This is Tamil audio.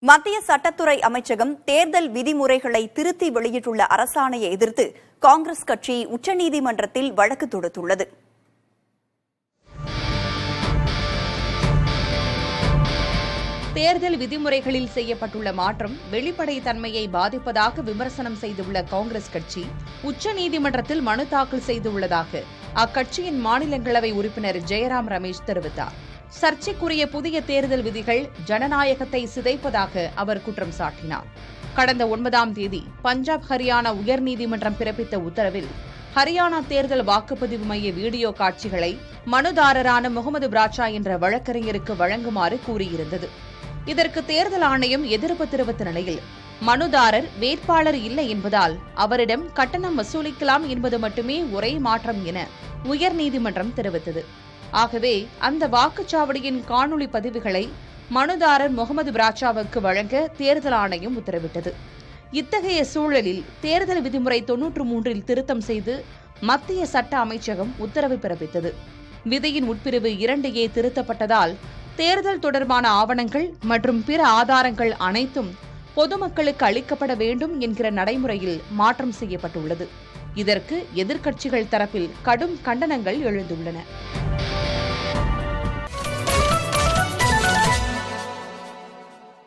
மத்திய சட்டத்துறை அமைச்சகம் தேர்தல் விதிமுறைகளை திருத்தி வெளியிட்டுள்ள அரசாணையை எதிர்த்து காங்கிரஸ் கட்சி உச்சநீதிமன்றத்தில் வழக்கு தொடுத்துள்ளது. தேர்தல் விதிமுறைகளில் செய்யப்பட்டுள்ள மாற்றம் வெளிப்படைத்தன்மையை பாதிப்பதாக விமர்சனம் செய்துள்ள காங்கிரஸ் கட்சி உச்சநீதிமன்றத்தில் மனு தாக்கல் செய்துள்ளதாக அக்கட்சியின் மாநிலங்களவை உறுப்பினர் ஜெயராம் ரமேஷ் தெரிவித்தார். சர்ச்சைக்குரிய புதிய தேர்தல் விதிகள் ஜனநாயகத்தை சிதைப்பதாக அவர் குற்றம் சாட்டினார். கடந்த 9ஆம் தேதி பஞ்சாப் ஹரியானா உயர்நீதிமன்றம் பிறப்பித்த உத்தரவில் ஹரியானா தேர்தல் வாக்குப்பதிவு மைய வீடியோ காட்சிகளை மனுதாரரான முகமது பிராச்சா என்ற வழக்கறிஞருக்கு வழங்குமாறு கூறியிருந்தது. இதற்கு தேர்தல் ஆணையம் எதிர்ப்பு தெரிவித்த நிலையில் மனுதாரர் வேட்பாளர் இல்லை என்பதால் அவரிடம் கட்டணம் வசூலிக்கலாம் என்பது மட்டுமே ஒரே மாற்றம் என உயர்நீதிமன்றம் தெரிவித்தது. ஆகவே அந்த வாக்குச்சாவடியின் காணொலி பதிவுகளை மனுதாரர் முகமது பிராச்சாவுக்கு வழங்க தேர்தல் ஆணையம் உத்தரவிட்டது. இத்தகைய சூழலில் தேர்தல் விதிமுறை 93 திருத்தம் செய்து மத்திய சட்ட அமைச்சகம் உத்தரவு பிறப்பித்தது. விதியின் உட்பிரிவு 2A திருத்தப்பட்டதால் தேர்தல் தொடர்பான ஆவணங்கள் மற்றும் பிற ஆதாரங்கள் அனைத்தும் பொதுமக்களுக்கு அளிக்கப்பட வேண்டும் என்கிற நடைமுறையில் மாற்றம் செய்யப்பட்டுள்ளது. இதற்கு எதிர்க்கட்சிகள் தரப்பில் கடும் கண்டனங்கள் எழுந்துள்ளன.